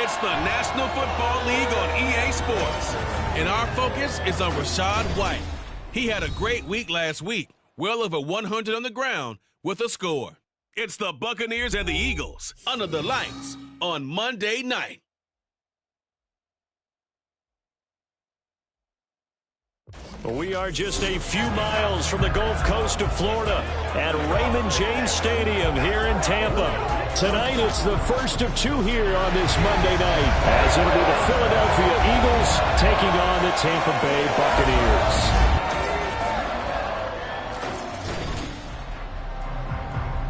It's the National Football League on EA Sports. And our focus is on Rachaad White. He had a great week last week, well over 100 on the ground with a score. It's the Buccaneers and the Eagles under the lights on Monday night. We are just a few miles from the Gulf Coast of Florida at Raymond James Stadium here in Tampa. Tonight, it's the first of two here on this Monday night, as it'll be the Philadelphia Eagles taking on the Tampa Bay Buccaneers.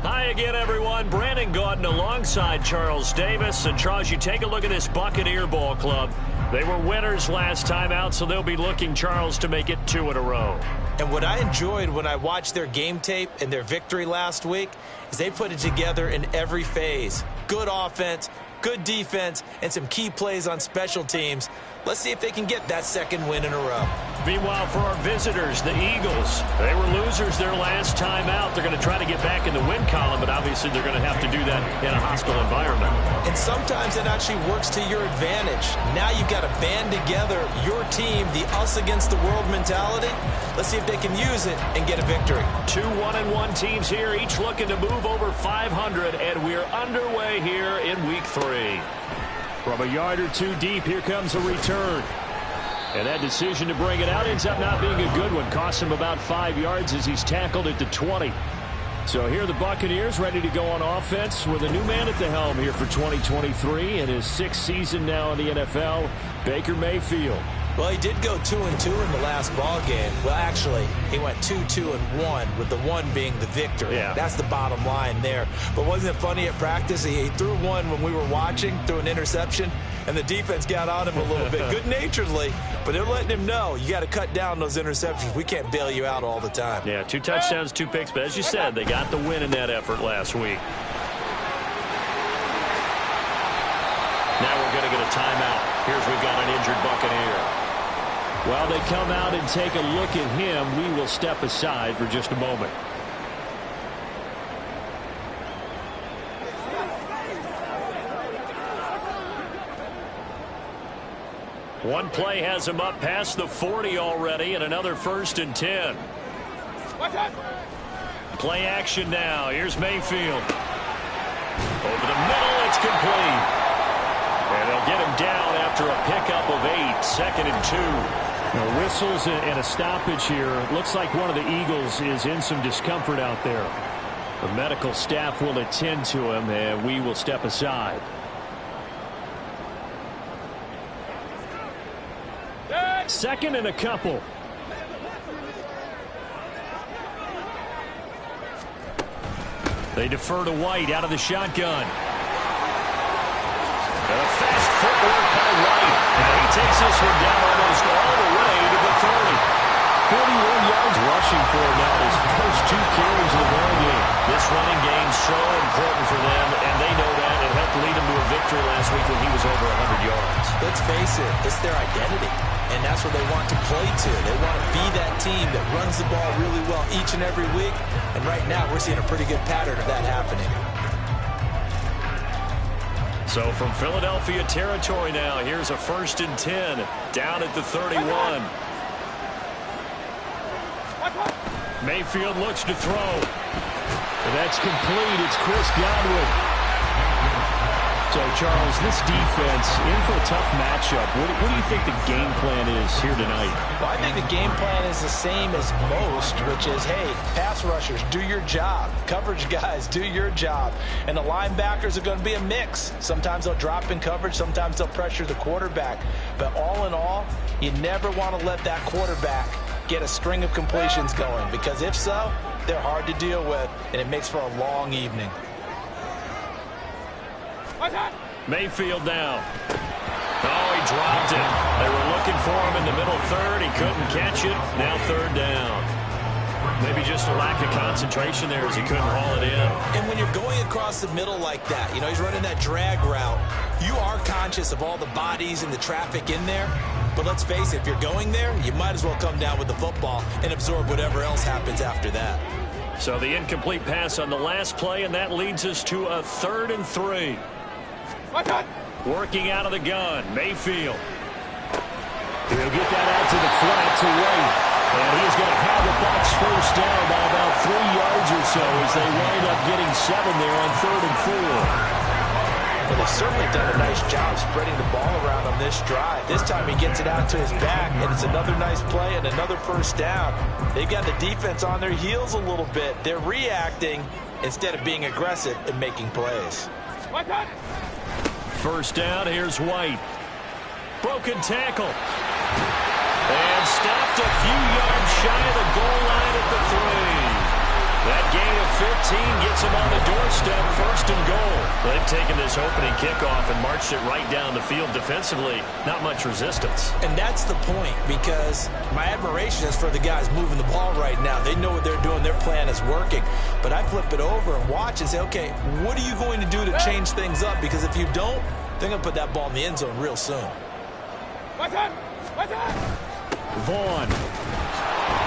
Hi again, everyone. Brandon Gaudin alongside Charles Davis. And Charles, you take a look at this Buccaneer ball club. They were winners last time out, so they'll be looking, Charles, to make it 2 in a row. And what I enjoyed when I watched their game tape and their victory last week is they put it together in every phase. Good offense, good defense, and some key plays on special teams. Let's see if they can get that second win in a row. Meanwhile, for our visitors, the Eagles, they were losers their last time out. They're going to try to get back in the win column, but obviously they're going to have to do that in a hostile environment. And sometimes it actually works to your advantage. Now you've got to band together your team, the us against the world mentality. Let's see if they can use it and get a victory. 2 1-1 teams here, each looking to move over 500, and we're underway here in week 3. From a yard or two deep, here comes a return. And that decision to bring it out ends up not being a good one. Costs him about 5 yards as he's tackled at the 20. So here are the Buccaneers ready to go on offense with a new man at the helm here for 2023 in his 6th season now in the NFL, Baker Mayfield. Well, he did go 2-2 in the last ball game. Well, actually, he went 2-2-1, with the 1 being the victory. Yeah. That's the bottom line there. But wasn't it funny at practice? He threw one when we were watching, threw an interception, and the defense got on him a little bit, good-naturedly. But they're letting him know, you got to cut down those interceptions. We can't bail you out all the time. Yeah, 2 touchdowns, 2 picks. But as you said, they got the win in that effort last week. Now we're going to get a timeout. Here's we've got an injured Buccaneer. While they come out and take a look at him, we will step aside for just a moment. One play has him up past the 40 already, and another 1st and 10. Play action now. Here's Mayfield. Over the middle, it's complete. And they'll get him down after a pickup of 8, 2nd and 2. Now, whistles and a stoppage here. Looks like one of the Eagles is in some discomfort out there. The medical staff will attend to him, and we will step aside. Second and a couple. They defer to White out of the shotgun. And a fast footwork by White. And he takes this one down almost all the way to the 30. 41 yards rushing for him now his first 2 carries of the ball game. This running game so important for them, and they know that. It helped lead them to a victory last week when he was over 100 yards. Let's face it, it's their identity, and that's what they want to play to. They want to be that team that runs the ball really well each and every week, and right now we're seeing a pretty good pattern of that happening. So from Philadelphia territory now, here's a 1st and 10 down at the 31. Mayfield looks to throw. And that's complete. It's Chris Godwin. So, Charles, this defense in for a tough matchup. What do you think the game plan is here tonight? Well, I think the game plan is the same as most, which is, hey, pass rushers, do your job. Coverage guys, do your job. And the linebackers are going to be a mix. Sometimes they'll drop in coverage. Sometimes they'll pressure the quarterback. But all in all, you never want to let that quarterback get a string of completions going, because if so, they're hard to deal with, and it makes for a long evening. Mayfield now. Oh, he dropped it. They were looking for him in the middle 3rd. He couldn't catch it. Now 3rd down. Maybe just a lack of concentration there as he couldn't haul it in. And when you're going across the middle like that, you know, he's running that drag route, you are conscious of all the bodies and the traffic in there. But let's face it, if you're going there, you might as well come down with the football and absorb whatever else happens after that. So the incomplete pass on the last play, and that leads us to a 3rd and 3. Working out of the gun, Mayfield. He'll get that out to the flat to White. And he's going to have the Bucs first down by about 3 yards or so as they wind up getting 7 there on 3rd and 4. Well, they've certainly done a nice job spreading the ball around on this drive. This time he gets it out to his back, and it's another nice play and another first down. They've got the defense on their heels a little bit. They're reacting instead of being aggressive and making plays. First down, here's White. Broken tackle. And stopped a few yards shy of the goal line at the 3. That gain of 15 gets him on the doorstep, 1st and goal. They've taken this opening kickoff and marched it right down the field defensively. Not much resistance. And that's the point, because my admiration is for the guys moving the ball right now. They know what they're doing. Their plan is working. But I flip it over and watch and say, okay, what are you going to do to change things up? Because if you don't, they're going to put that ball in the end zone real soon. Vaughn.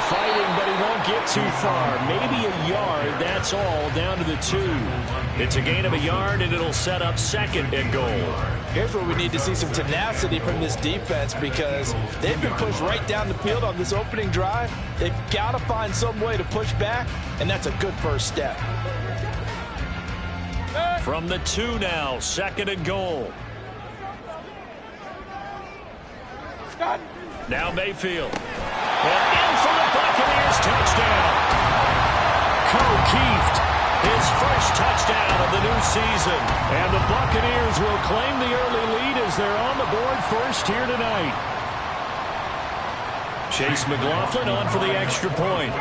Fighting, but he won't get too far. Maybe a yard, that's all, down to the 2. It's a gain of a yard, and it'll set up 2nd and goal. Here's where we need to see some tenacity from this defense, because they've been pushed right down the field on this opening drive. They've got to find some way to push back, and that's a good first step. From the 2 now, 2nd and goal. Now Mayfield. And in for the Buccaneers, touchdown. O'Keefe, his first touchdown of the new season. And the Buccaneers will claim the early lead as they're on the board first here tonight. Chase McLaughlin on for the extra point.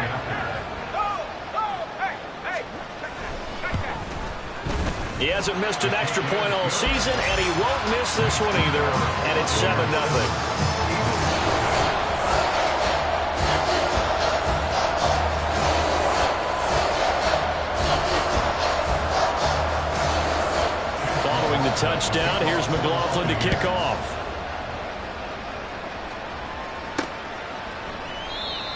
He hasn't missed an extra point all season, and he won't miss this one either. And it's 7-0. The touchdown. Here's McLaughlin to kick off.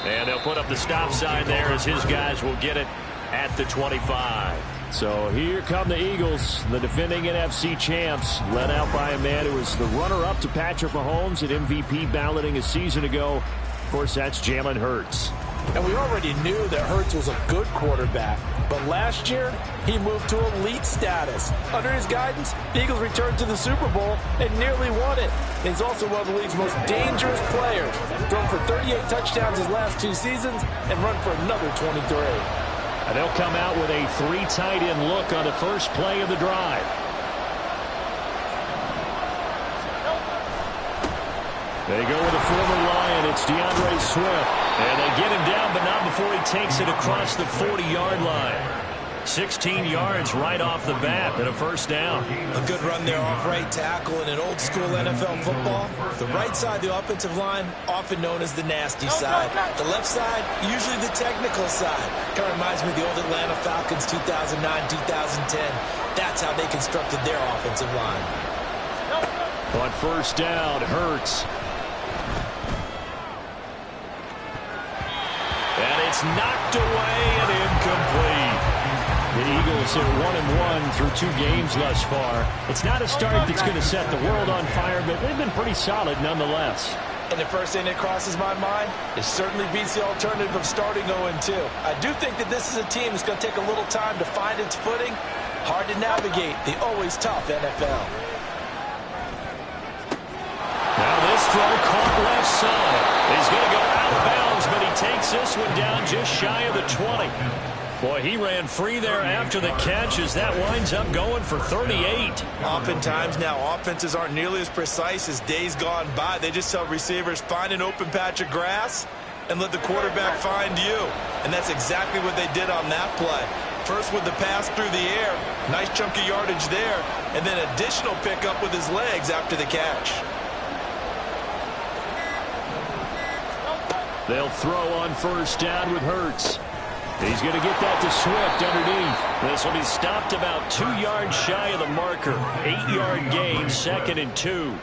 And they'll put up the stop sign there as his guys will get it at the 25. So here come the Eagles, the defending NFC champs, led out by a man who was the runner-up to Patrick Mahomes at MVP balloting a season ago. Of course, that's Jalen Hurts. And we already knew that Hurts was a good quarterback. But last year, he moved to elite status. Under his guidance, the Eagles returned to the Super Bowl and nearly won it. He's also one of the league's most dangerous players. Thrown for 38 touchdowns his last 2 seasons and run for another 23. And they'll come out with a 3 tight end look on the first play of the drive. They go with a former Lion. It's DeAndre Swift. And they get him down, but not before he takes it across the 40-yard line. 16 yards right off the bat and a first down. A good run there off right tackle in an old-school NFL football. The right side, the offensive line, often known as the nasty side. The left side, usually the technical side. Kind of reminds me of the old Atlanta Falcons 2009, 2010. That's how they constructed their offensive line. On first down, Hurts. And it's knocked away and incomplete. The Eagles are 1-1 through 2 games thus far. It's not a start that's going to set the world on fire, but they've been pretty solid nonetheless. And the first thing that crosses my mind is certainly beats the alternative of starting 0-2. I do think that this is a team that's going to take a little time to find its footing. Hard to navigate the always tough NFL. Now this throw caught left side. He's going to go out of bounds, but he takes this one down just shy of the 20. Boy, he ran free there after the catch as that winds up going for 38. Oftentimes now, offenses aren't nearly as precise as days gone by. They just tell receivers, find an open patch of grass and let the quarterback find you. And that's exactly what they did on that play. First with the pass through the air, nice chunk of yardage there, and then additional pickup with his legs after the catch. They'll throw on first down with Hurts. He's going to get that to Swift underneath. This will be stopped about 2 yards shy of the marker. 8-yard gain, 2nd and 2.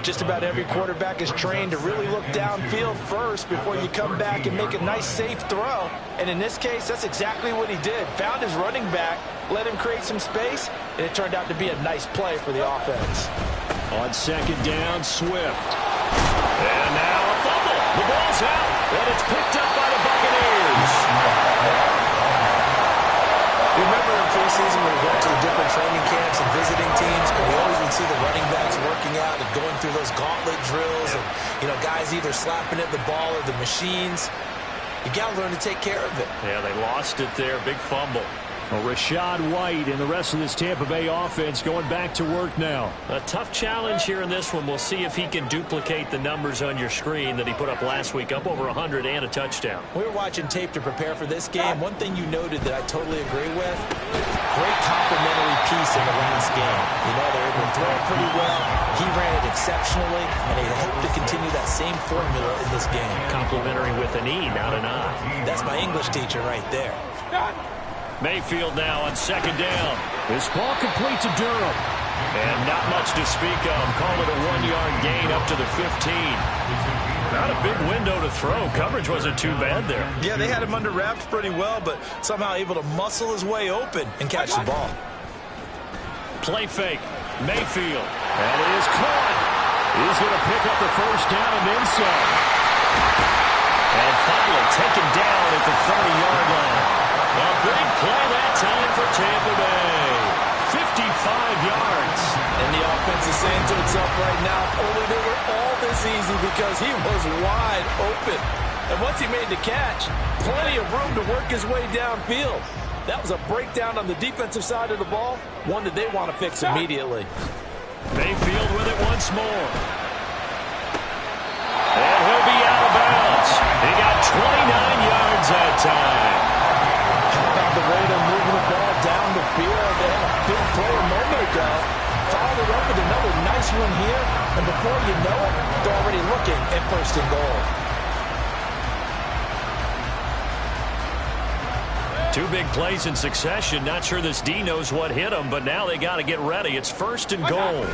Just about every quarterback is trained to really look downfield first before you come back and make a nice, safe throw. And in this case, that's exactly what he did. Found his running back, let him create some space, and it turned out to be a nice play for the offense. On second down, Swift. And now a fumble. The ball's out, and it's picked up by the Buccaneers. You remember in preseason when we went to the different training camps and visiting teams, and we always would see the running backs working out and going through those gauntlet drills, and, guys either slapping at the ball or the machines. You got to learn to take care of it. Yeah, they lost it there. Big fumble. Well, Rachaad White and the rest of this Tampa Bay offense going back to work now. A tough challenge here in this one. We'll see if he can duplicate the numbers on your screen that he put up last week, up over 100 and a touchdown. We were watching tape to prepare for this game. One thing you noted that I totally agree with, great complimentary piece in the last game. They're able to throw it pretty well. He ran it exceptionally, and they hope to continue that same formula in this game. Complimentary with an E, not an I. That's my English teacher right there. Mayfield now on second down. This ball complete to Durham. And not much to speak of. Call it a 1-yard gain up to the 15. Not a big window to throw. Coverage wasn't too bad there. Yeah, they had him under wraps pretty well, but somehow able to muscle his way open and catch the ball. Play fake. Mayfield. And it is caught. He's going to pick up the first down and then some. And finally taken down at the 30-yard line. A big play that time for Tampa Bay. 55 yards. And the offense is saying to itself right now, only they were all this easy because he was wide open. And once he made the catch, plenty of room to work his way downfield. That was a breakdown on the defensive side of the ball, one that they want to fix immediately. Mayfield with it once more. And he'll be out of bounds. He got 29 yards that time. The Raiders moving the ball down the field. They had a big play a moment ago. Followed it up with another nice one here. And before you know it, they're already looking at first and goal. Two big plays in succession. Not sure this D knows what hit him, but now they got to get ready. It's first and goal.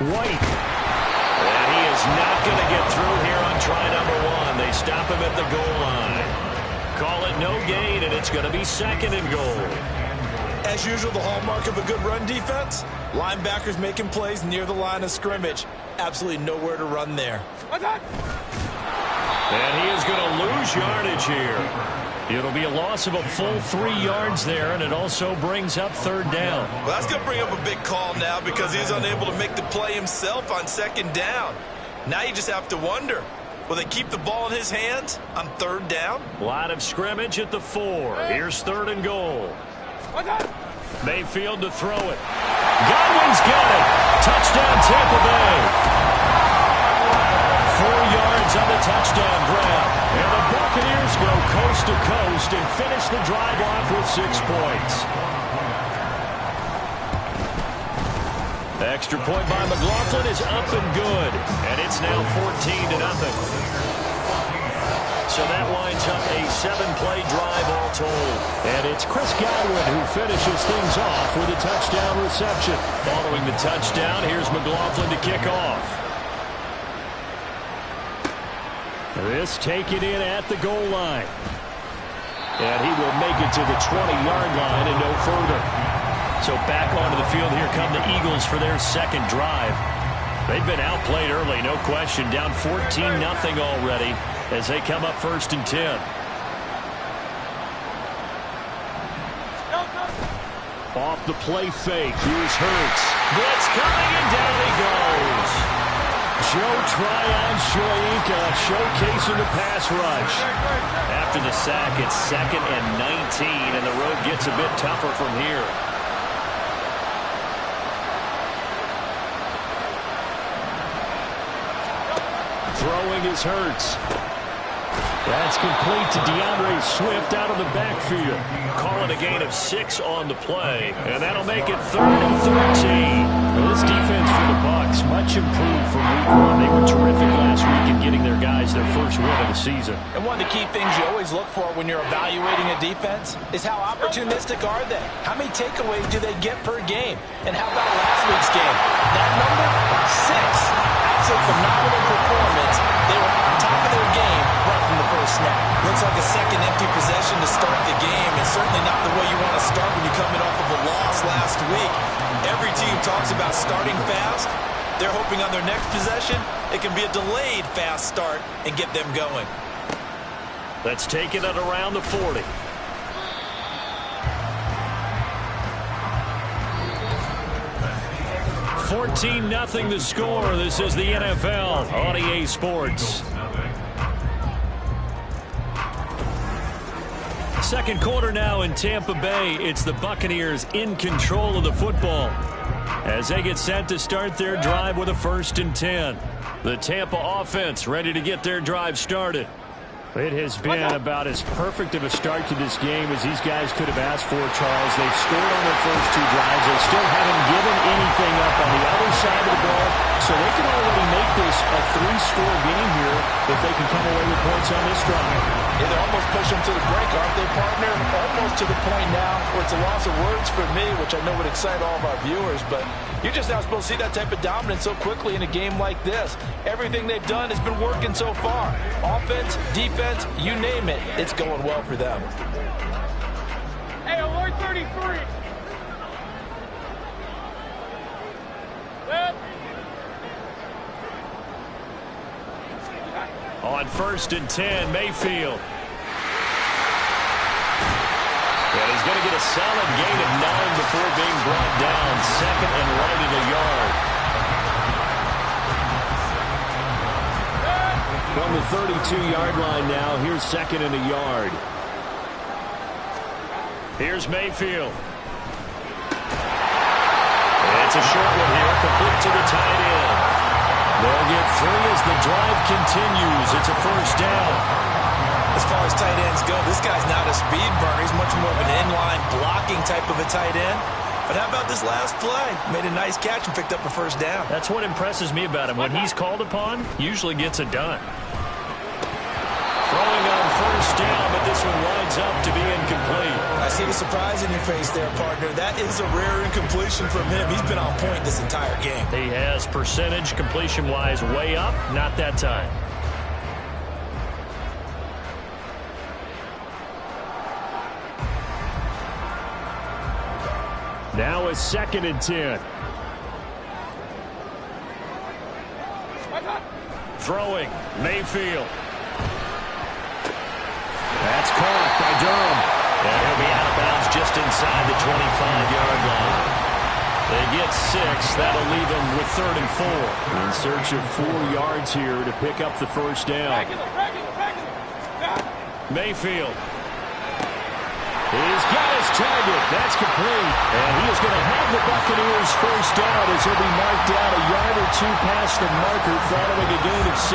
White. And he is not going to get through here on try number one. They stop him at the goal line. Call it no gain, and it's going to be second and goal. As usual, the hallmark of a good run defense, linebackers making plays near the line of scrimmage. Absolutely nowhere to run there. And he is going to lose yardage here. It'll be a loss of a full 3 yards there, and it also brings up third down. Well, that's going to bring up a big call now because he's unable to make the play himself on second down. Now you just have to wonder, will they keep the ball in his hands on third down? Line of scrimmage at the 4. Here's third and goal. Mayfield to throw it. Godwin's got it. Touchdown, Tampa Bay. 4 yards on the touchdown grab. And the Buccaneers go coast to coast and finish the drive off with 6 points. The extra point by McLaughlin is up and good. And it's now 14-0. So that winds up a 7-play drive all told. And it's Chris Godwin who finishes things off with a touchdown reception. Following the touchdown, here's McLaughlin to kick off. This taken in at the goal line. And he will make it to the 20-yard line and no further. So back onto the field, here come the Eagles for their second drive. They've been outplayed early, no question. Down 14-0 already as they come up first and 10. Off the play fake. Here's Hurts. Blitz coming, and down he goes. Joe Tryon-Shoyinka showcasing the pass rush. After the sack, it's 2nd and 19, and the road gets a bit tougher from here. Throwing is Hurts. That's complete to DeAndre Swift out of the backfield. Calling a gain of 6 on the play, and that'll make it 3rd and 13. Well, this defense for the Bucs, much improved from week 1. They were terrific last week in getting their guys their first win of the season. And one of the key things you always look for when you're evaluating a defense is how opportunistic are they? How many takeaways do they get per game? And how about last week's game? That number, 6. Absolute phenomenal performance. They were on top of their game right from the first snap. Looks like a second empty possession to start the game, and certainly not the way you want to start when you're coming off of a loss last week. not starting fast. They're hoping on their next possession, it can be a delayed fast start and get them going. Let's take it at around the 40. $14-0 the score. This is the NFL on EA Sports. Second quarter now in Tampa Bay. It's the Buccaneers in control of the football as they get set to start their drive with a 1st and 10. The Tampa offense ready to get their drive started. It has been about as perfect of a start to this game as these guys could have asked for, Charles. They've scored on their first 2 drives. They still haven't given anything up on the other side of the ball, so they can already make this a 3-score game here if they can come away with points on this drive. Yeah, they almost push them to the break, aren't they, partner? Almost to the point now where it's a loss of words for me, which I know would excite all of our viewers, but you're just not supposed to see that type of dominance so quickly in a game like this. Everything they've done has been working so far. Offense, defense, you name it, it's going well for them. Hey, alert 33. On 1st and 10, Mayfield. And he's going to get a solid gain of 9 before being brought down. 2nd and right in the yard. From the 32-yard line now, here's 2nd and a yard. Here's Mayfield. It's a short one here, complete to the tight end. They'll get 3 as the drive continues. It's a 1st down. As far as tight ends go, this guy's not a speed burner. He's much more of an inline blocking type of a tight end. But how about this last play? Made a nice catch and picked up a 1st down. That's what impresses me about him. When he's called upon, usually gets it done. Throwing on 1st down, but this one winds up to be incomplete. I see the surprise in your face there, partner. That is a rare incompletion from him. He's been on point this entire game. He has percentage completion-wise way up, not that time. Now a 2nd and 10. Throwing, Mayfield. That's caught by Durham. And he'll be out of bounds just inside the 25-yard line. They get 6. That'll leave them with 3rd and 4. In search of 4 yards here to pick up the 1st down. Mayfield. He's got his target. That's complete. And he is going to have the Buccaneers 1st down as he'll be marked down a yard or 2 past the marker following a gain of 6.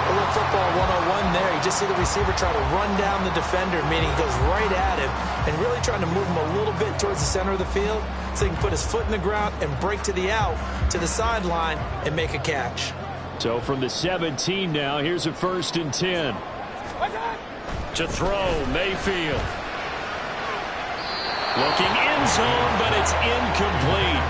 A little football 101 there. You just see the receiver try to run down the defender, meaning he goes right at him and really trying to move him a little bit towards the center of the field so he can put his foot in the ground and break to the out, to the sideline, and make a catch. So from the 17 now, here's a 1st and 10. To throw, Mayfield. Looking end zone, but it's incomplete.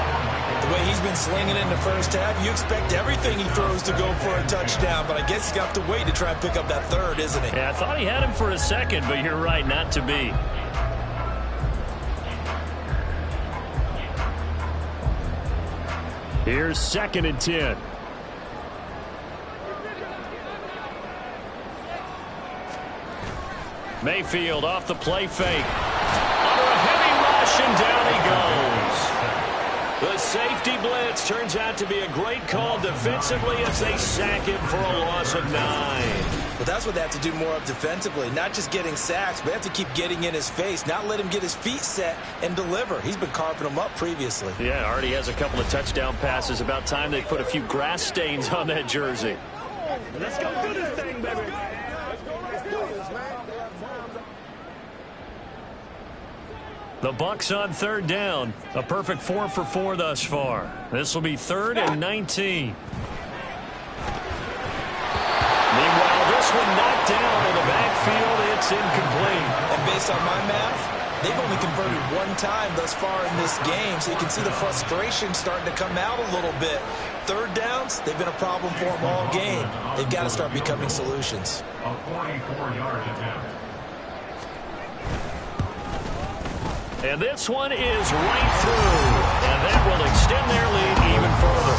The way he's been slinging in the first half, you expect everything he throws to go for a touchdown, but I guess he's got to wait to try and pick up that 3rd, isn't he? Yeah, I thought he had him for a second, but you're right, not to be. Here's 2nd and 10. Mayfield off the play fake. Under a heavy rush, and down he goes. The safety blitz turns out to be a great call defensively as they sack him for a loss of 9. Well, that's what they have to do more of defensively, not just getting sacks, but they have to keep getting in his face, not let him get his feet set and deliver. He's been carving them up previously. Yeah, already has a couple of touchdown passes. About time they put a few grass stains on that jersey. Let's go do this thing, baby. The Bucs on 3rd down. A perfect 4 for 4 thus far. This will be 3rd and 19. Meanwhile, this one knocked down in the backfield. It's incomplete. And based on my math, they've only converted 1 time thus far in this game, so you can see the frustration starting to come out a little bit. 3rd downs, they've been a problem for them all game. They've got to start becoming solutions. A 44-yard attempt. And this one is right through. And that will extend their lead even further.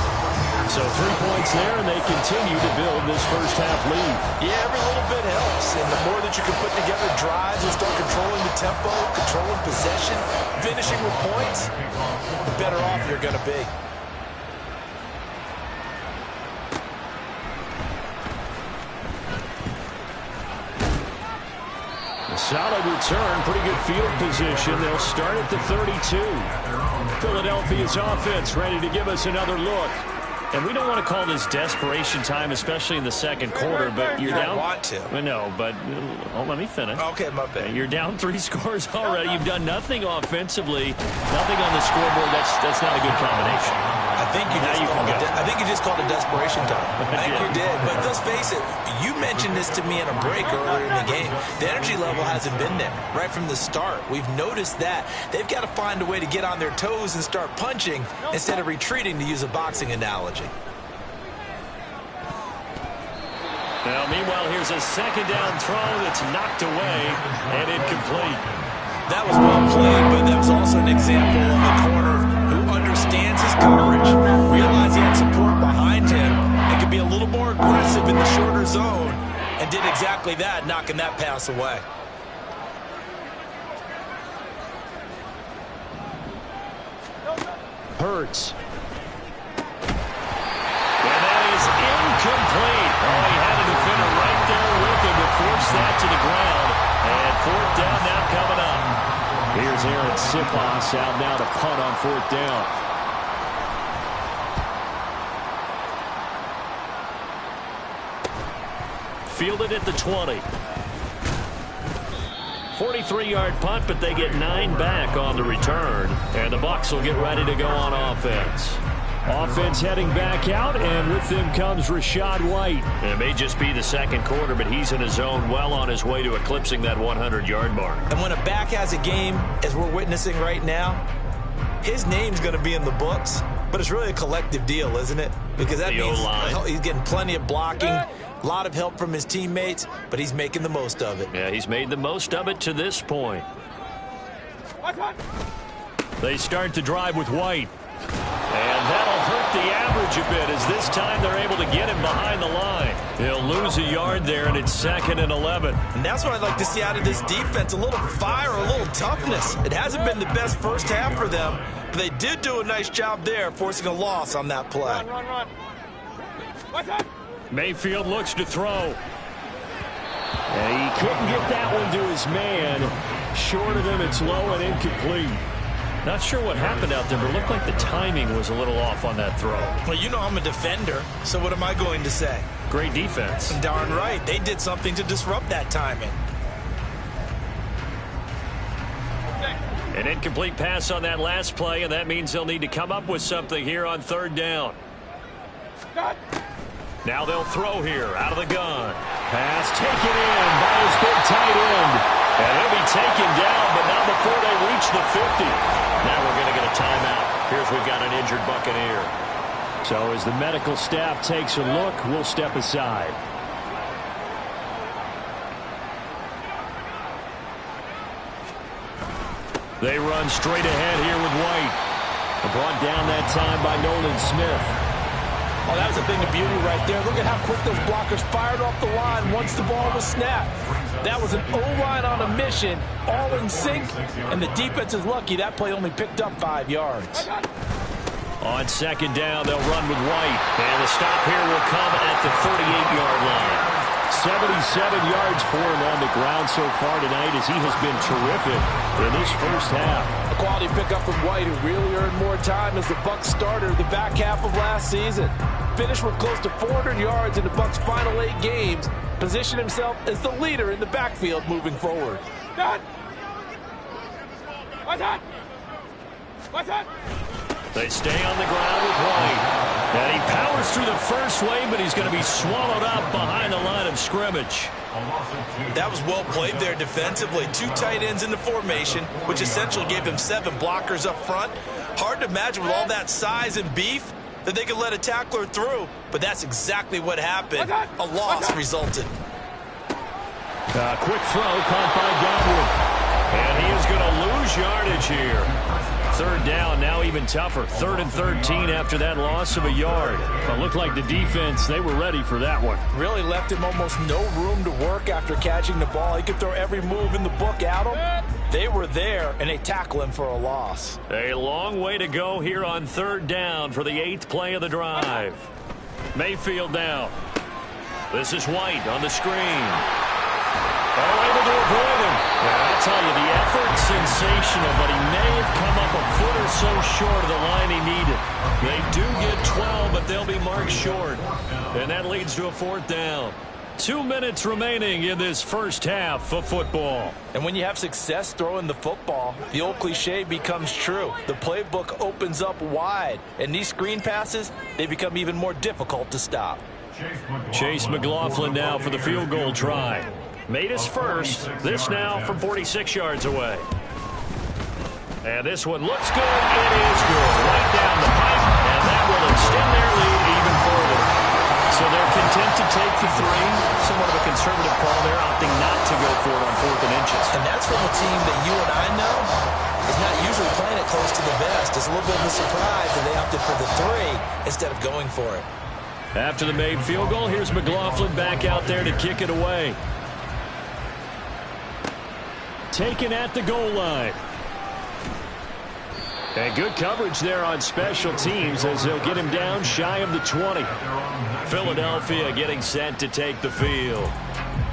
So 3 points there, and they continue to build this first-half lead. Yeah, every little bit helps. And the more that you can put together drives and start controlling the tempo, controlling possession, finishing with points, the better off you're going to be. A solid return, pretty good field position. They'll start at the 32. Philadelphia's offense ready to give us another look. And we don't want to call this desperation time, especially in the second quarter, but you're down. You don't want to. No, but let me finish. Okay, my bad. You're down 3 scores already. You've done nothing offensively, nothing on the scoreboard. That's not a good combination. I think you just called it desperation time. I think you did. But let's face it, you mentioned this to me in a break earlier in the game. The energy level hasn't been there right from the start. We've noticed that. They've got to find a way to get on their toes and start punching instead of retreating, to use a boxing analogy. Now, meanwhile, here's a second down throw that's knocked away and incomplete. That was well played, but that was also an example of a corner who understands his coverage, realized he had support behind him, and could be a little more aggressive in the shorter zone, and did exactly that, knocking that pass away. Hurts. And that is incomplete. Oh, he had a defender right there with him to force that to the ground. And fourth down now coming up. Here's Aaron Siposs out now to punt on fourth down. Fielded at the 20. 43-yard punt, but they get 9 back on the return. And the Bucs will get ready to go on offense. Offense heading back out, and with them comes Rachaad White. And it may just be the second quarter, but he's in his zone, well on his way to eclipsing that 100-yard mark. And when a back has a game, as we're witnessing right now, his name's going to be in the books, but it's really a collective deal, isn't it? Because that means he's getting plenty of blocking, a lot of help from his teammates, but he's making the most of it. Yeah, he's made the most of it to this point. They start to drive with White. And that'll hurt the average a bit, as this time they're able to get him behind the line. He'll lose a yard there, and it's 2nd and 11. And that's what I'd like to see out of this defense, a little fire, a little toughness. It hasn't been the best first half for them, but they did do a nice job there, forcing a loss on that play. Run. What's up? Mayfield looks to throw. And he couldn't get that one to his man. Short of him, it's low and incomplete. Not sure what happened out there, but it looked like the timing was a little off on that throw. Well, you know I'm a defender, so what am I going to say? Great defense. Darn right. They did something to disrupt that timing. An incomplete pass on that last play, and that means they'll need to come up with something here on third down. Now they'll throw here out of the gun. Pass taken in by his big tight end. And he'll be taken down, but not before they reach the 50. Now we're going to get a timeout. Here's we've got an injured Buccaneer. So as the medical staff takes a look, we'll step aside. They run straight ahead here with White. Brought down that time by Nolan Smith. Oh, that was a thing of beauty right there. Look at how quick those blockers fired off the line once the ball was snapped. That was an O-line on a mission, all in sync, and the defense is lucky that play only picked up 5 yards. On second down, they'll run with White. And the stop here will come at the 38-yard line. 77 yards for him on the ground so far tonight, as he has been terrific in this first half. A quality pickup from White, who really earned more time as the Bucs starter the back half of last season. Finished with close to 400 yards in the Bucs' final 8 games. Positioned himself as the leader in the backfield moving forward. What's that? They stay on the ground with White. And he powers through the first wave, but he's going to be swallowed up behind the line of scrimmage. That was well played there defensively. 2 tight ends in the formation, which essentially gave him 7 blockers up front. Hard to imagine with all that size and beef that they could let a tackler through, but that's exactly what happened. A loss resulted. Quick throw caught by Godwin. And he is going to lose yardage here. Third down, now even tougher. 3rd and 13 after that loss of a yard. It looked like the defense, they were ready for that one. Really left him almost no room to work after catching the ball. He could throw every move in the book at him. They were there, and they tackle him for a loss. A long way to go here on 3rd down for the 8th play of the drive. Mayfield down. This is White on the screen. Able to avoid him. I'll tell you, the effort, sensational, but he may have come up a foot or so short of the line he needed. They do get 12, but they'll be marked short. And that leads to a 4th down. 2 minutes remaining in this first half of football. And when you have success throwing the football, the old cliche becomes true. The playbook opens up wide, and these screen passes, they become even more difficult to stop. Chase McLaughlin now for the field goal try. Made his first. This now from 46 yards away. And this one looks good. It is good. Right down the pipe, and that will extend their lead even further. So they're content to take the 3. Somewhat of a conservative call. They're opting not to go for it on 4th and inches. And that's from a team that you and I know is not usually playing it close to the vest. It's a little bit of a surprise that they opted for the 3 instead of going for it. After the made field goal, here's McLaughlin back out there to kick it away. Taken at the goal line. And good coverage there on special teams as they'll get him down shy of the 20. Philadelphia getting set to take the field.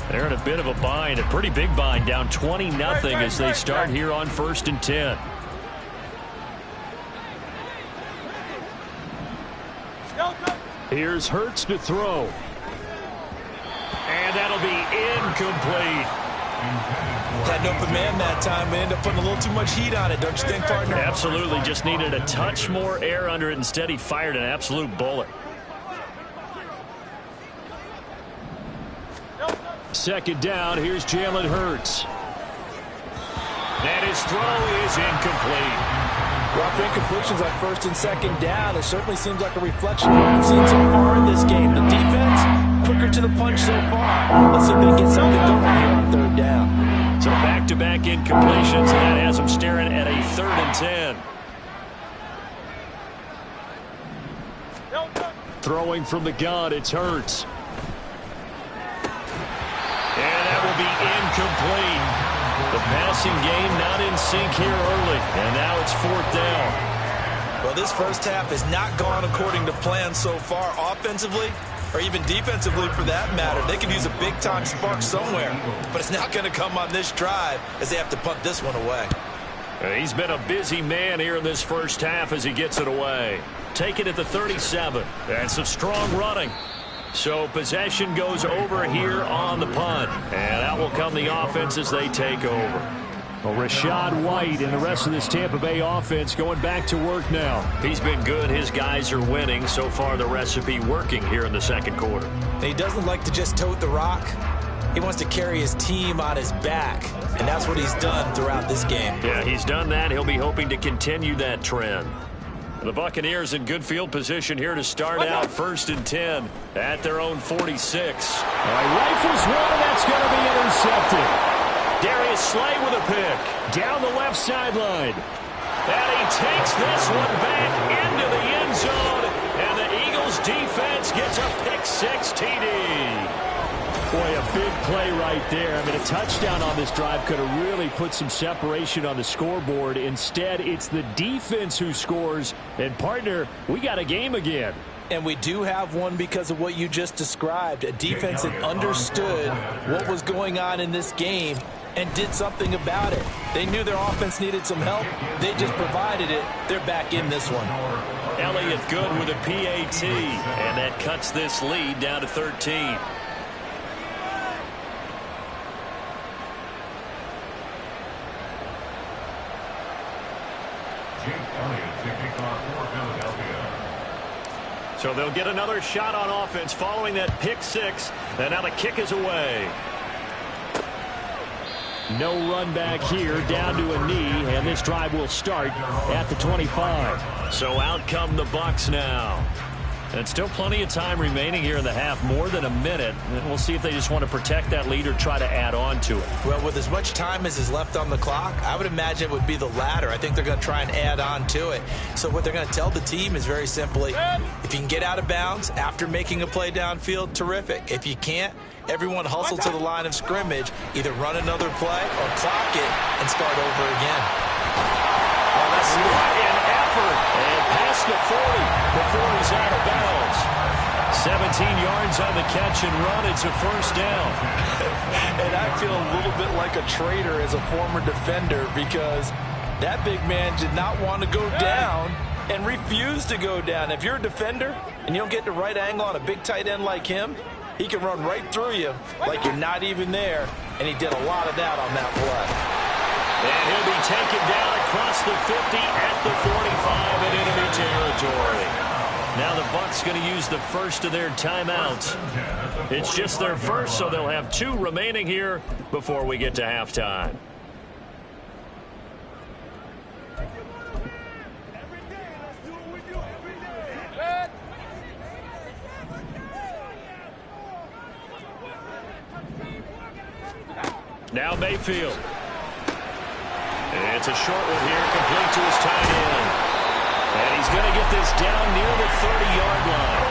They're in a bit of a bind, a pretty big bind, down 20-0 as they start here on 1st and 10. Here's Hurts to throw. And that'll be incomplete. Had an open man that time, but ended up putting a little too much heat on it, don't you think, partner? Absolutely. Just needed a touch more air under it. Instead, he fired an absolute bullet. 2nd down. Here's Jalen Hurts. And his throw is incomplete. Rough incompletions on 1st and 2nd down. It certainly seems like a reflection of what we've seen so far in this game. The defense, quicker to the punch so far. Let's see if they can get something going here on 3rd down. So back-to-back incompletions, and that has them staring at a 3rd and 10. Throwing from the gun, it's Hurts. And that will be incomplete. The passing game not in sync here early, and now it's 4th down. Well, this first half has not gone according to plan so far offensively, or even defensively for that matter. They could use a big-time spark somewhere, but it's not going to come on this drive as they have to punt this one away. He's been a busy man here in this first half as he gets it away. Take it at the 37, and some strong running. So possession goes over here on the punt, and out will come the offense as they take over. Well, Rachaad White and the rest of this Tampa Bay offense going back to work now. He's been good. His guys are winning. So far, the recipe working here in the 2nd quarter. And he doesn't like to just tote the rock. He wants to carry his team on his back, and that's what he's done throughout this game. Yeah, he's done that. He'll be hoping to continue that trend. The Buccaneers in good field position here to start out 1st and 10 at their own 46. Rifles one, and that's going to be intercepted. Darius Slay with a pick down the left sideline. And he takes this one back into the end zone, and the Eagles defense gets a pick-6 TD. Boy, a big play right there. I mean, a touchdown on this drive could have really put some separation on the scoreboard. Instead, it's the defense who scores. And, partner, we got a game again. And we do have one because of what you just described. A defense that understood what was going on in this game and did something about it. They knew their offense needed some help. They just provided it. They're back in this one. Elliott good with a PAT. And that cuts this lead down to 13. So they'll get another shot on offense following that pick-6. And now the kick is away. No run back here, down to a knee, and this drive will start at the 25. So out come the Bucs now. And still plenty of time remaining here in the half, more than a minute. And we'll see if they just want to protect that lead or try to add on to it. Well, with as much time as is left on the clock, I would imagine it would be the latter. I think they're going to try and add on to it. So what they're going to tell the team is very simply, if you can get out of bounds after making a play downfield, terrific. If you can't, everyone hustle to the line of scrimmage, either run another play or clock it and start over again. Oh, that's an effort. And past the 40 before he's out of bounds. 17 yards on the catch and run. It's a first down. And I feel a little bit like a traitor as a former defender because that big man did not want to go down and refused to go down. If you're a defender and you don't get the right angle on a big tight end like him, he can run right through you like you're not even there, and he did a lot of that on that play. And he'll be taken down across the 50 at the 45 in enemy territory. Now the Bucs going to use the first of their timeouts. It's just their first, so they'll have 2 remaining here before we get to halftime. Now Mayfield. It's a short one here, complete to his tight end. And he's going to get this down near the 30-yard line.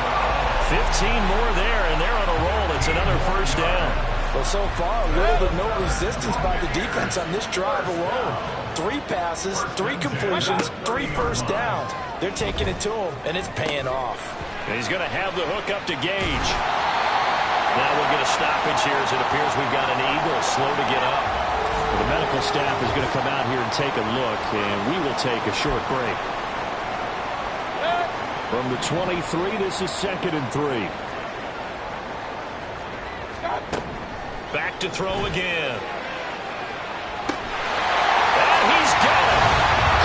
15 more there, and they're on a roll. It's another first down. Well, so far, a little bit no resistance by the defense on this drive alone. 3 passes, 3 completions, 3 first downs. They're taking it to him, and it's paying off. And he's going to have the hook up to Gage. Now we'll get a stoppage here as it appears we've got an Eagle slow to get up. The medical staff is going to come out here and take a look, and we will take a short break. From the 23, this is 2nd and 3. Back to throw again. And he's got it.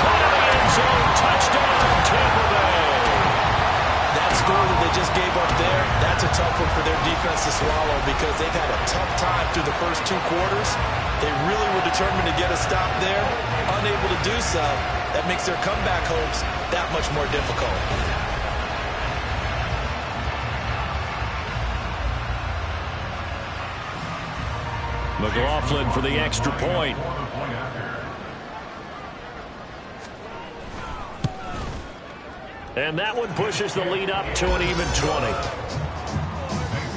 Caught in the end zone. Touchdown, Tampa Bay. That score that they just gave up there, that's a tough one for their defense to swallow because they've had a tough time through the first 2 quarters. They really were determined to get a stop there. Unable to do so, that makes their comeback hopes that much more difficult. McLaughlin for the extra point. And that one pushes the lead up to an even 20.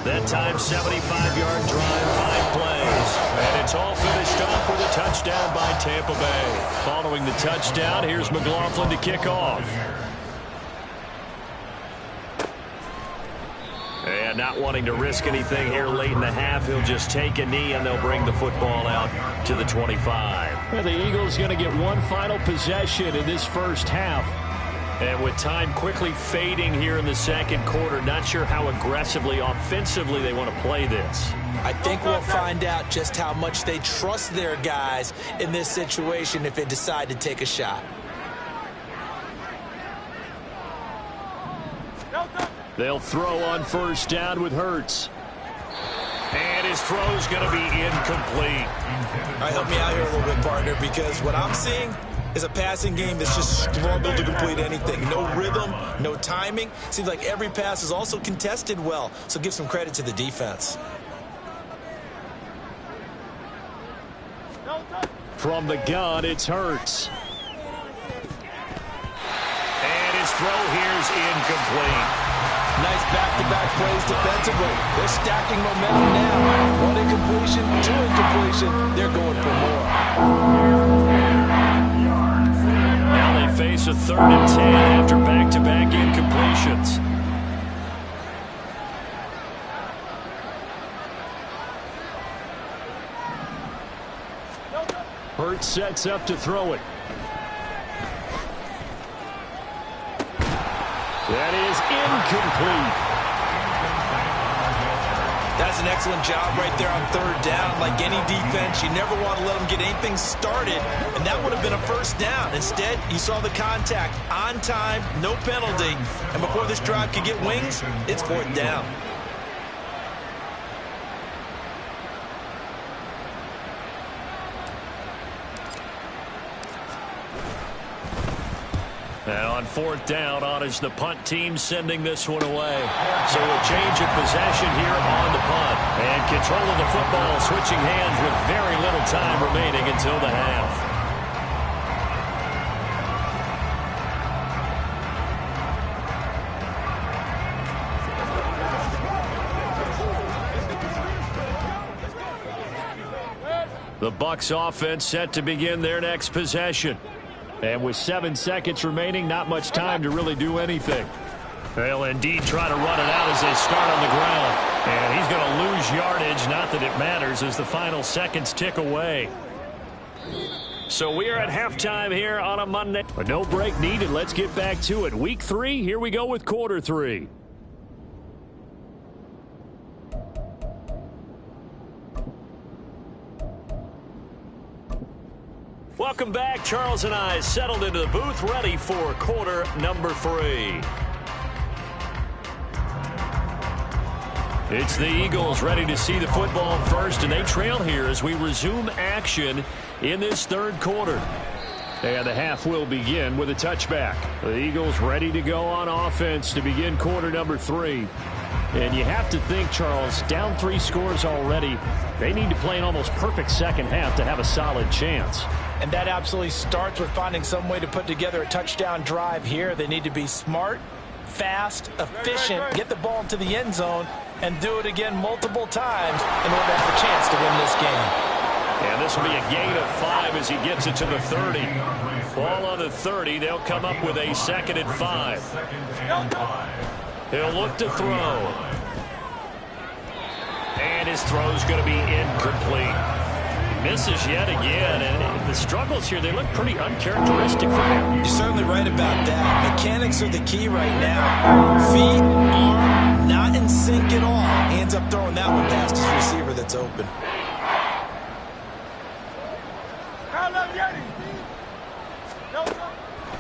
That time, 75-yard drive, 5 plays. And it's all finished off with a touchdown by Tampa Bay. Following the touchdown, here's McLaughlin to kick off. And not wanting to risk anything here late in the half, he'll just take a knee and they'll bring the football out to the 25. Well, the Eagles going to get one final possession in this first half. And with time quickly fading here in the second quarter, not sure how aggressively, offensively they want to play this. I think we'll find out just how much they trust their guys in this situation if they decide to take a shot. They'll throw on first down with Hurts. And his throw's going to be incomplete. All right, help me out here a little bit, partner, because what I'm seeing is a passing game that's just struggled to complete anything. No rhythm, no timing. Seems like every pass is also contested well, so give some credit to the defense. From the gun, it's Hurts. And his throw here's incomplete. Nice back-to-back plays defensively. They're stacking momentum now. 1 incompletion, 2 incompletion. They're going for more. Now they face a 3rd and 10 after back-to-back incompletions. Hurts sets up to throw it. That is incomplete. That's an excellent job right there on 3rd down. Like any defense, you never want to let them get anything started, and that would have been a first down. Instead, you saw the contact on time, no penalty, and before this drive could get wings, it's 4th down. And on fourth down, on is the punt team sending this one away. So a change of possession here on the punt. And control of the football switching hands with very little time remaining until the half. The Bucs offense set to begin their next possession. And with 7 seconds remaining, not much time to really do anything. They'll indeed try to run it out as they start on the ground. And he's going to lose yardage, not that it matters, as the final seconds tick away. So we are at halftime here on a Monday. But no break needed. Let's get back to it. Week 3, here we go with quarter 3. Welcome back. Charles and I settled into the booth, ready for quarter number 3. It's the Eagles ready to see the football first, and they trail here as we resume action in this third quarter. And the half will begin with a touchback. The Eagles ready to go on offense to begin quarter number 3. And you have to think, Charles, down 3 scores already, they need to play an almost perfect second half to have a solid chance. And that absolutely starts with finding some way to put together a touchdown drive here. They need to be smart, fast, efficient, get the ball into the end zone, and do it again multiple times in order to have a chance to win this game. And this will be a gain of 5 as he gets it to the 30. Ball on the 30. They'll come up with a 2nd and 5. He'll look to throw. And his throw's going to be incomplete. Misses yet again, and the struggles here, they look pretty uncharacteristic for him. You're certainly right about that. Mechanics are the key right now. Feet, arm, not in sync at all. Ends up throwing that one past his receiver that's open.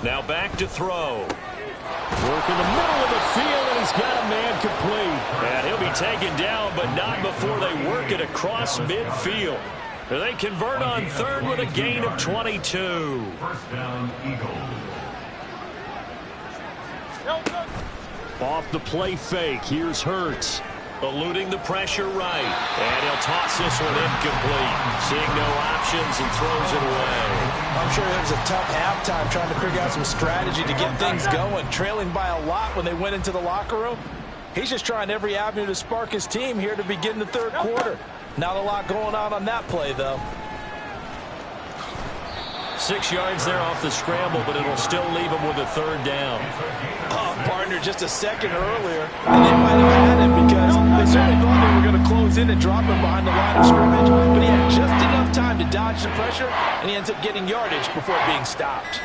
Now back to throw. Work in the middle of the field, and he's got a man complete. And he'll be taken down, but not before they work it across midfield. They convert on third with a gain of 22. First down, Eagles. Off the play fake, here's Hurts. Eluding the pressure right. And he'll toss this one incomplete. Seeing no options and throws it away. I'm sure it was a tough halftime trying to figure out some strategy to get things going. Trailing by a lot when they went into the locker room. He's just trying every avenue to spark his team here to begin the third quarter. Not a lot going on that play, though. 6 yards there off the scramble, but it'll still leave him with a third down. Oh, partner, just a second earlier, and they might have had it because they certainly thought they were going to close in and drop him behind the line of scrimmage, but he had just enough time to dodge the pressure, and he ends up getting yardage before being stopped.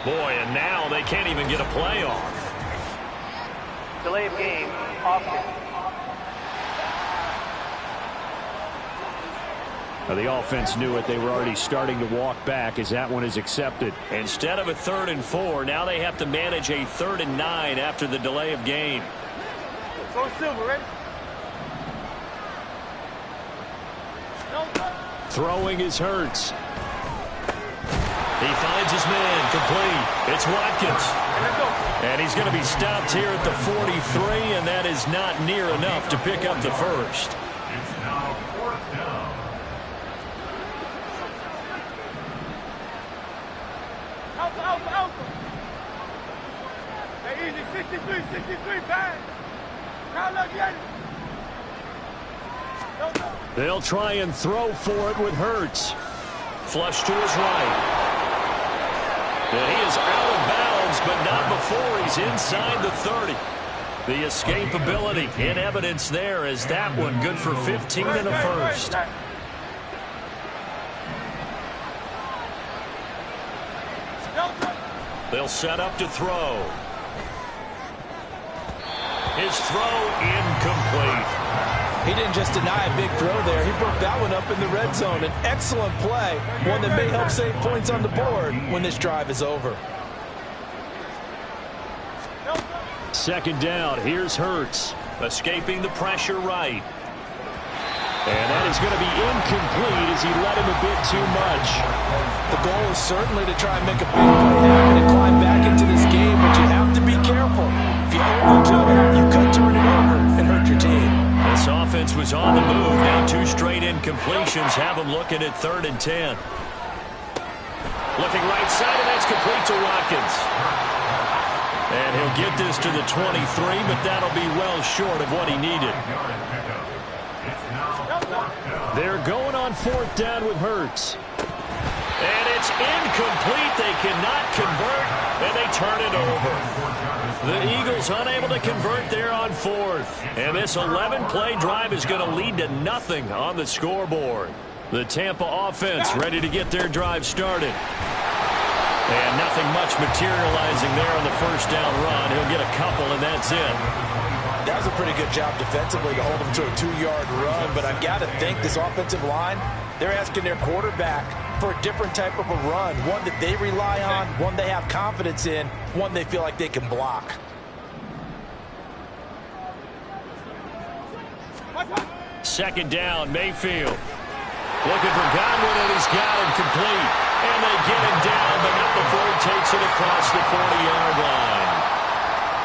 Boy, and now they can't even get a play off. Delay of game, option. Now the offense knew it. They were already starting to walk back as that one is accepted. Instead of a 3rd and 4, now they have to manage a 3rd and 9 after the delay of game. Go Silver, ready? Throwing is Hurts. He finds his man complete. It's Watkins. And he's going to be stopped here at the 43, and that is not near enough to pick up the first. It's now 4th down. Alpha. Hey, easy, 63, bang. They'll try and throw for it with Hurts. Flush to his right. And he is out of bounds, but not before he's inside the 30. The escapability in evidence there as that one good for 15 and a first. They'll set up to throw. His throw incomplete. He didn't just deny a big throw there. He broke that one up in the red zone. An excellent play, one that may help save points on the board when this drive is over. 2nd down. Here's Hurts. Escaping the pressure right. And that is going to be incomplete as he let him a bit too much. The goal is certainly to try and make a big play happen and climb back into this game, but you have to be careful. If you overdo it, you could turn it over and hurt your team. This offense was on the move. Now 2 straight incompletions have them looking at 3rd and 10. Looking right side, and that's complete to Watkins. And he'll get this to the 23, but that'll be well short of what he needed. They're going on 4th down with Hurts. And it's incomplete. They cannot convert, and they turn it over. The Eagles unable to convert there on 4th. And this 11-play drive is going to lead to nothing on the scoreboard. The Tampa offense ready to get their drive started. And nothing much materializing there on the 1st down run. He'll get a couple, and that's it. That was a pretty good job defensively to hold him to a 2-yard run, but I've got to think this offensive line, they're asking their quarterback for a different type of a run, one that they rely on, one they have confidence in, one they feel like they can block. Second down, Mayfield. Looking for Godwin, and he's got him complete. And they get him down, but not before he takes it across the 40-yard line.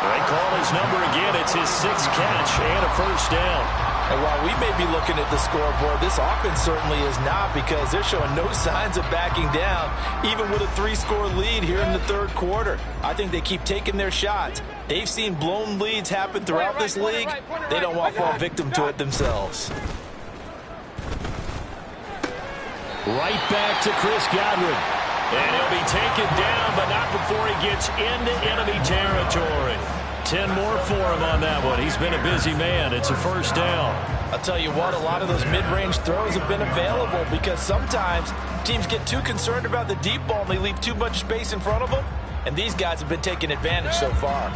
They call his number again. It's his 6th catch and a 1st down. And while we may be looking at the scoreboard, this offense certainly is not, because they're showing no signs of backing down, even with a 3-score lead here in the 3rd quarter. I think they keep taking their shots. They've seen blown leads happen throughout this league. They don't want to fall victim to it themselves. Right back to Chris Godwin. And he'll be taken down, but not before he gets into enemy territory. 10 more for him on that one. He's been a busy man. It's a 1st down. I'll tell you what, a lot of those mid-range throws have been available, because sometimes teams get too concerned about the deep ball and they leave too much space in front of them, and these guys have been taking advantage so far.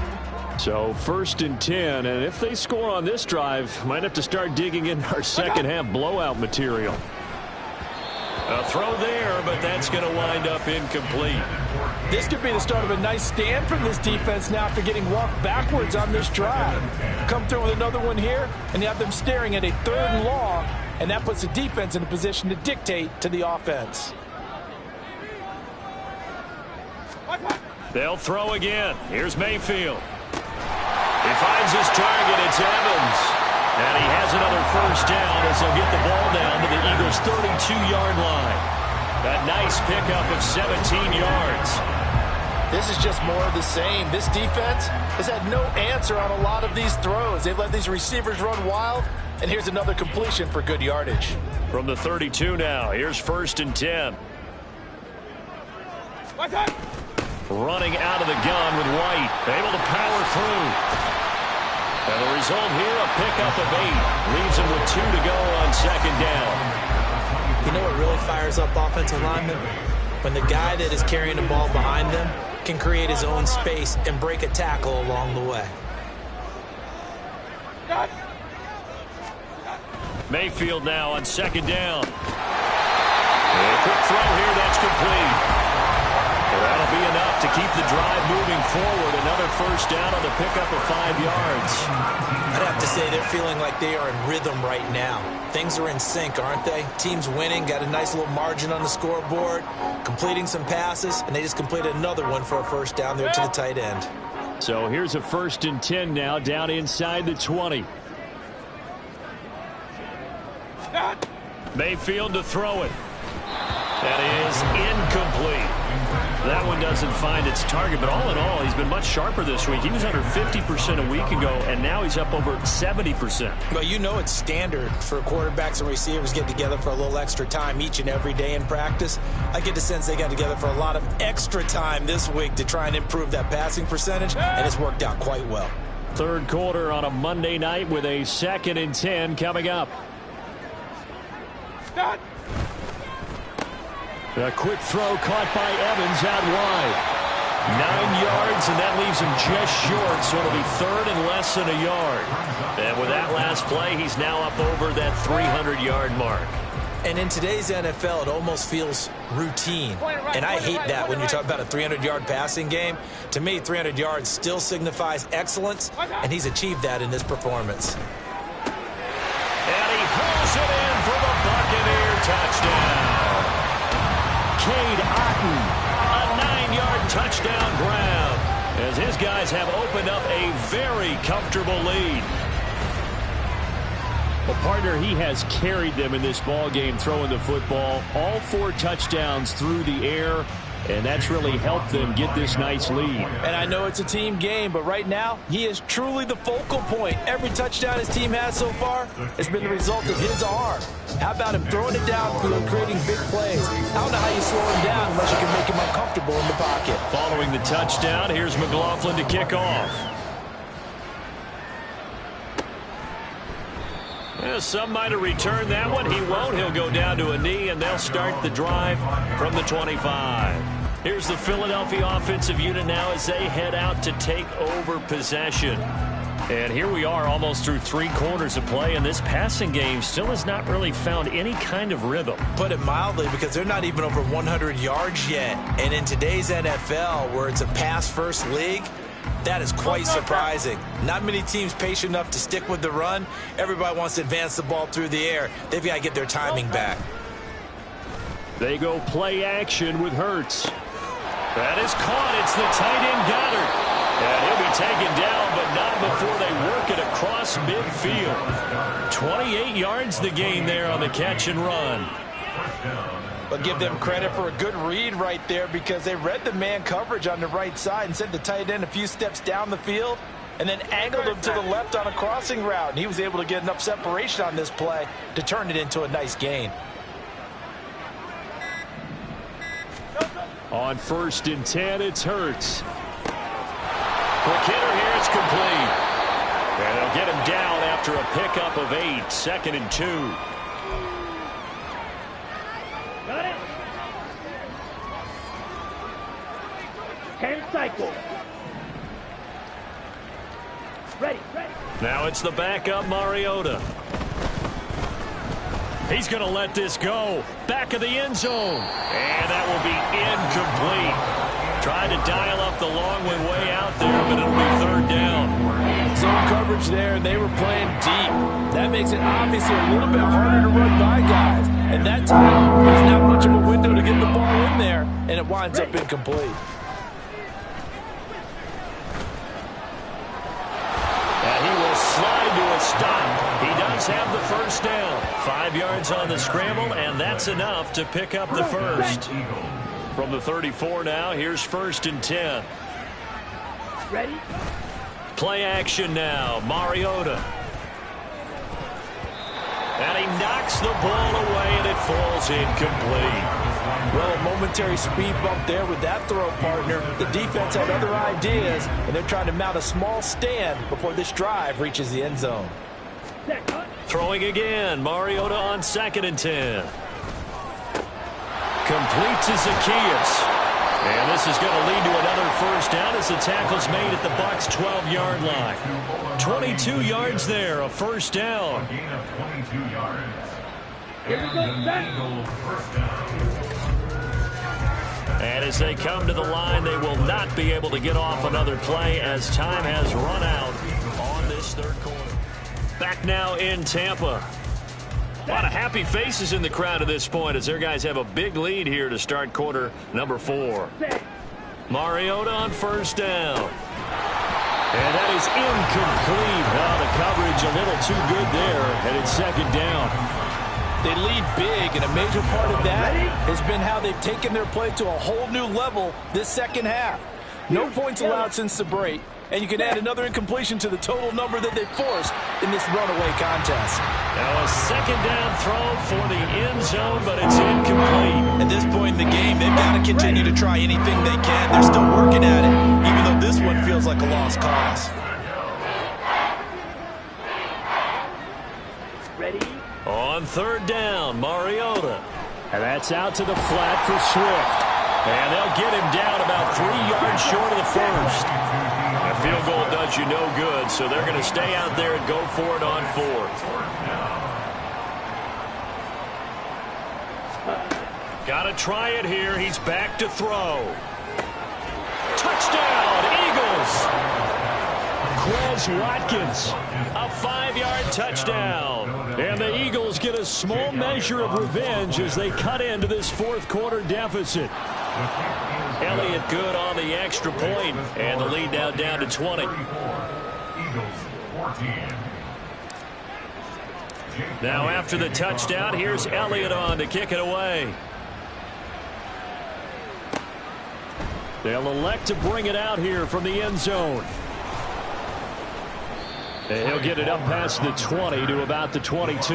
So 1st and 10, and if they score on this drive, might have to start digging in our second-half blowout material. A throw there, but that's going to wind up incomplete. This could be the start of a nice stand from this defense now after getting walked backwards on this drive. Come through with another one here, and you have them staring at a 3rd and long, and that puts the defense in a position to dictate to the offense. They'll throw again. Here's Mayfield. He finds his target. It's Evans. And he has another 1st down as they'll get the ball down to the Eagles' 32-yard line. A nice pickup of 17 yards. This is just more of the same. This defense has had no answer on a lot of these throws. They've let these receivers run wild, and here's another completion for good yardage. From the 32 now, here's 1st and 10. Running out of the gun with White, able to power through. And the result here, a pickup of 8. Leaves him with 2 to go on 2nd down. You know what really fires up offensive linemen? When the guy that is carrying the ball behind them can create his own space and break a tackle along the way. Mayfield now on 2nd down. And a quick throw here, that's complete. Well, that'll be enough to keep the drive moving forward. Another 1st down on the pickup of 5 yards. I'd have to say they're feeling like they are in rhythm right now. Things are in sync, aren't they? Team's winning, got a nice little margin on the scoreboard, completing some passes, and they just completed another one for a 1st down there to the tight end. So here's a 1st and 10 now, down inside the 20. Mayfield to throw it. That is incomplete. That one doesn't find its target, but all in all, he's been much sharper this week. He was under 50% a week ago, and now he's up over 70%. Well, you know it's standard for quarterbacks and receivers get together for a little extra time each and every day in practice. I get the sense they got together for a lot of extra time this week to try and improve that passing percentage, and it's worked out quite well. 3rd quarter on a Monday night with a 2nd and 10 coming up. A quick throw caught by Evans out wide. 9 yards, and that leaves him just short, so it'll be 3rd and less than a yard. And with that last play, he's now up over that 300-yard mark. And in today's NFL, it almost feels routine. And I hate that when you talk about a 300-yard passing game. To me, 300 yards still signifies excellence, and he's achieved that in this performance. And he hauls it in for the Buccaneer touchdown. Cade Otton. A 9-yard touchdown grab, as his guys have opened up a very comfortable lead. Well, partner, he has carried them in this ball game throwing the football. All 4 touchdowns through the air, and that's really helped them get this nice lead. And I know it's a team game, but right now, he is truly the focal point. Every touchdown his team has so far has been the result of his arm. How about him throwing it downfield, creating big plays? I don't know how you slow him down unless you can make him uncomfortable in the pocket. Following the touchdown, here's McLaughlin to kick off. Well, some might have returned that one. He won't. He'll go down to a knee, and they'll start the drive from the 25. Here's the Philadelphia offensive unit now as they head out to take over possession. And here we are almost through 3 quarters of play, and this passing game still has not really found any kind of rhythm. Put it mildly, because they're not even over 100 yards yet. And in today's NFL, where it's a pass-first league, that is quite surprising. Not many teams patient enough to stick with the run. Everybody wants to advance the ball through the air. They've got to get their timing back. They go play action with Hurts. That is caught. It's the tight end Goddard. And he'll be taken down, but not before they work it across midfield. 28 yards the gain there on the catch and run. But give them credit for a good read right there, because they read the man coverage on the right side and sent the tight end a few steps down the field and then angled him to the left on a crossing route. And he was able to get enough separation on this play to turn it into a nice gain. On 1st and 10, it's Hurts. Quick hitter here, it's complete. And they'll get him down after a pickup of 8, 2nd and 2. Got it. 10 cycles. Ready. Now it's the backup Mariota. He's going to let this go. Back of the end zone. And that will be incomplete. Tried to dial up the long way out there, but it'll be 3rd down. Zone coverage there, and they were playing deep. That makes it obviously a little bit harder to run by guys. And that time, there's not much of a window to get the ball in there, and it winds up incomplete. And he will slide to a stop. He does have the 1st down. 5 yards on the scramble, and that's enough to pick up the 1st. From the 34 now, here's 1st and 10. Ready? Play action now, Mariota. And he knocks the ball away, and it falls incomplete. Well, a momentary speed bump there with that throw, partner. The defense had other ideas, and they're trying to mount a small stand before this drive reaches the end zone. Throwing again, Mariota on 2nd and 10. Completes to Zacchaeus. And this is going to lead to another 1st down as the tackle's made at the Bucs' 12-yard line. 22 yards there, a 1st down. Gain of 22 yards. Here we go, Eagles 1st down. And as they come to the line, they will not be able to get off another play as time has run out on this 3rd quarter. Back now in Tampa. A lot of happy faces in the crowd at this point as their guys have a big lead here to start quarter number 4. Mariota on 1st down. And that is incomplete. Oh, the coverage a little too good there, and it's 2nd down. They lead big, and a major part of that has been how they've taken their play to a whole new level this 2nd half. No points allowed since the break, and you can add another incompletion to the total number that they forced in this runaway contest. Now a 2nd down throw for the end zone, but it's incomplete. At this point in the game, they've got to continue to try anything they can. They're still working at it, even though this one feels like a lost cause. Ready? On 3rd down, Mariota. And that's out to the flat for Swift. And they'll get him down about 3 yards short of the 1st. A field goal does you no good, so they're going to stay out there and go for it on 4th. Got to try it here. He's back to throw. Touchdown, Eagles! Quez Watkins, a 5-yard touchdown. And the Eagles get a small measure of revenge as they cut into this fourth quarter deficit. Elliott good on the extra point, and the lead now down to 20. Now after the touchdown, here's Elliott on to kick it away. They'll elect to bring it out here from the end zone. And he'll get it up past the 20 to about the 22.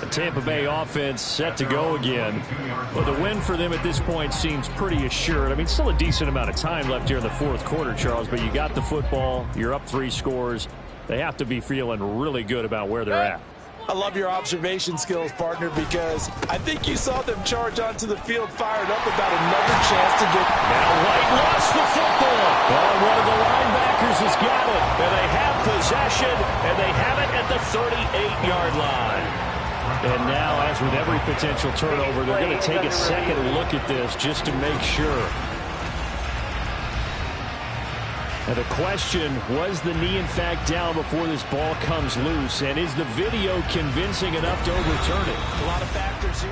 The Tampa Bay offense set to go again. Well, the win for them at this point seems pretty assured. I mean, still a decent amount of time left here in the fourth quarter, Charles, but you got the football. You're up 3 scores. They have to be feeling really good about where they're at. I love your observation skills, partner, because I think you saw them charge onto the field fired up about another chance to get... Now White lost the football. Well, one of the linebackers has got it. And they have possession, and they have it at the 38-yard line. And now, as with every potential turnover, they're going to take a second look at this just to make sure. And the question, was the knee in fact down before this ball comes loose? And is the video convincing enough to overturn it? A lot of factors here.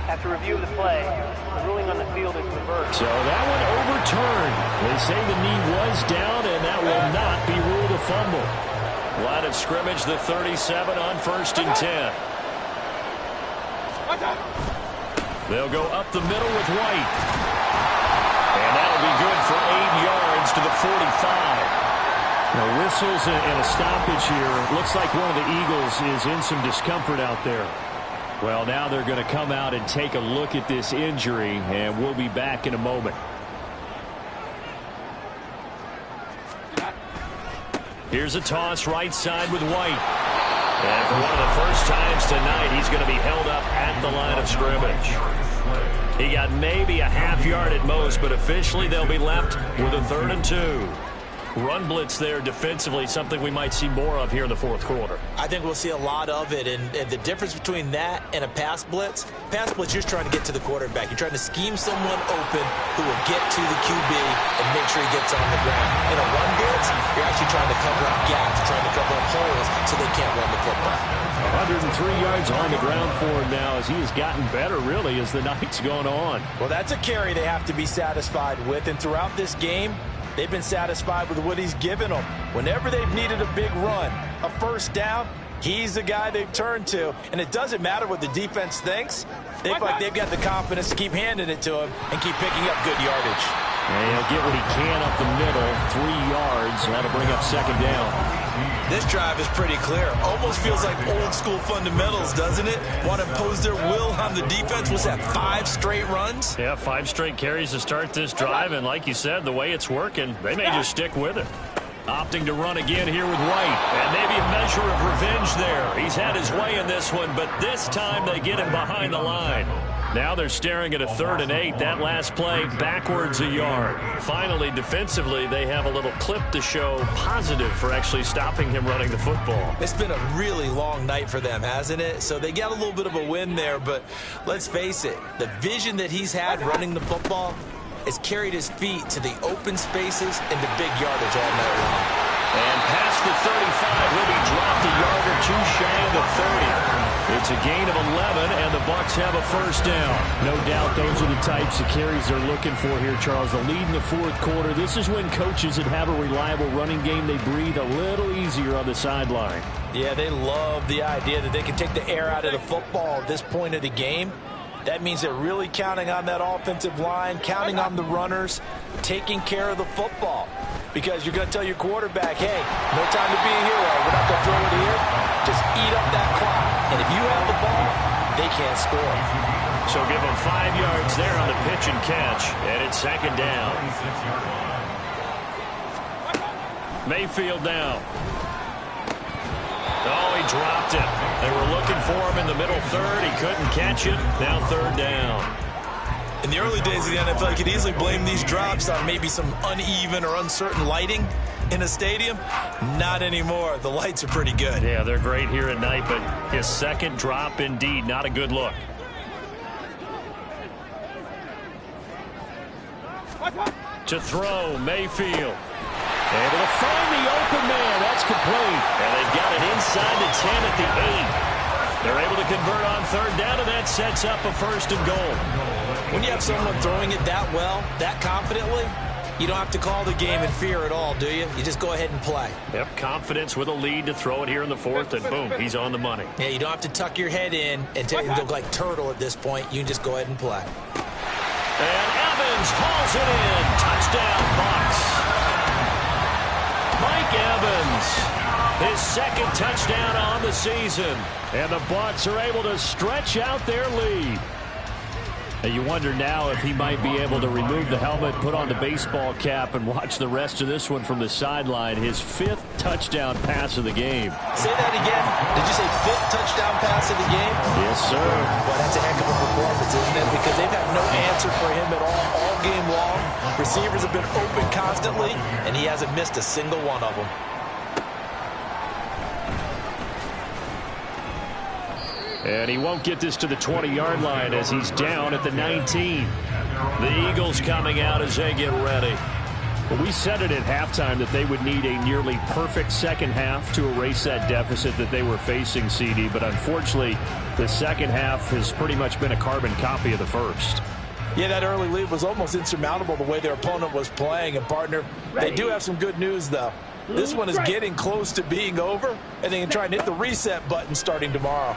After review of the play, the ruling on the field is reversed. So that one overturned. They say the knee was down, and that will not be ruled a fumble. Line of scrimmage, the 37 on 1st and 10. They'll go up the middle with White. And that'll be good for 8 yards to the 45. Now, whistles and a stoppage here. Looks like one of the Eagles is in some discomfort out there. Well, now they're going to come out and take a look at this injury, and we'll be back in a moment. Here's a toss right side with White. And for one of the first times tonight, he's going to be held up at the line of scrimmage. He got maybe a half yard at most, but officially they'll be left with a 3rd and 2. Run blitz there defensively, something we might see more of here in the fourth quarter. I think we'll see a lot of it, and the difference between that and a pass blitz, you're trying to get to the quarterback. You're trying to scheme someone open who will get to the QB and make sure he gets on the ground. In a run blitz, you're actually trying to cover up gaps, trying to cover up holes so they can't run the football. 103 yards on the ground for him now as he has gotten better, really, as the night's gone on. Well, that's a carry they have to be satisfied with, and throughout this game, they've been satisfied with what he's given them. Whenever they've needed a big run, a first down, he's the guy they've turned to. And it doesn't matter what the defense thinks. They feel like they've got the confidence to keep handing it to him and keep picking up good yardage. And he'll get what he can up the middle, 3 yards, and that'll bring up 2nd down. This drive is pretty clear. Almost feels like old school fundamentals, doesn't it? Want to impose their will on the defense. Was that 5 straight runs? Yeah, 5 straight carries to start this drive, and like you said, the way it's working, they may just stick with it. Opting to run again here with White, and maybe a measure of revenge there. He's had his way in this one, but this time they get him behind the line. Now they're staring at a 3rd and 8. That last play backwards a yard. Finally, defensively, they have a little clip to show positive for actually stopping him running the football. It's been a really long night for them, hasn't it? So they got a little bit of a win there, but let's face it, the vision that he's had running the football has carried his feet to the open spaces and the big yardage all night long. And past the 35, he'll be dropped a yard or 2 shy of the 30. It's a gain of 11, and the Bucs have a first down. No doubt those are the types of carries they're looking for here, Charles. The lead in the fourth quarter. This is when coaches that have a reliable running game, they breathe a little easier on the sideline. Yeah, they love the idea that they can take the air out of the football at this point of the game. That means they're really counting on that offensive line, counting on the runners, taking care of the football. Because you're going to tell your quarterback, hey, no time to be a hero. We're not going to throw it here. Just eat up that clock. And if you have the ball, they can't score. So give them 5 yards there on the pitch and catch. And it's 2nd down. Mayfield now. Oh, he dropped it. They were looking for him in the middle 3rd. He couldn't catch it. Now 3rd down. In the early days of the NFL, you could easily blame these drops on maybe some uneven or uncertain lighting in a stadium. Not anymore. The lights are pretty good. Yeah, they're great here at night, but his 2nd drop, indeed, not a good look. To throw, Mayfield. Able to find the open man. That's complete. And they've got it inside the 10 at the 8. They're able to convert on third down, and that sets up a first and goal. When you have someone throwing it that well, that confidently, you don't have to call the game in fear at all, do you? You just go ahead and play. Yep, confidence with a lead to throw it here in the fourth, and boom, he's on the money. Yeah, you don't have to tuck your head in and look like turtle at this point. You can just go ahead and play. And Evans hauls it in. Touchdown, Bucs. Mike Evans, his second touchdown on the season. And the Bucs are able to stretch out their lead. And you wonder now if he might be able to remove the helmet, put on the baseball cap, and watch the rest of this one from the sideline. His 5th touchdown pass of the game. Say that again. Did you say 5th touchdown pass of the game? Yes, sir. Well, that's a heck of a performance, isn't it? Because they've had no answer for him at all game long. Receivers have been open constantly, and he hasn't missed a single one of them. And he won't get this to the 20-yard line as he's down at the 19. The Eagles coming out as they get ready. Well, we said it at halftime that they would need a nearly perfect second half to erase that deficit that they were facing, CD. But unfortunately, the second half has pretty much been a carbon copy of the first. Yeah, that early lead was almost insurmountable the way their opponent was playing. And, partner, they do have some good news, though. This one is getting close to being over, and they can try and hit the reset button starting tomorrow.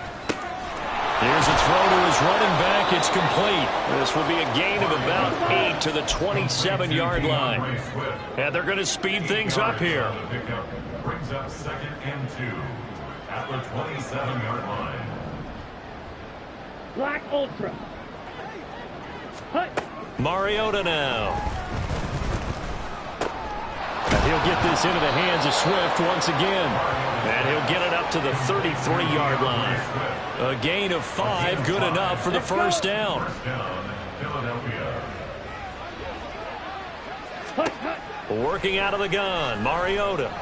Here's a throw to his running back. It's complete. This will be a gain of about 8 to the 27-yard line. And they're going to speed things up here. Brings up 2nd and 2 at the 27-yard line. Black Ultra. Hut. Mariota now. And he'll get this into the hands of Swift once again. And he'll get it up to the 33-yard line. A gain of 5, good enough for the first down. Working out of the gun, Mariota.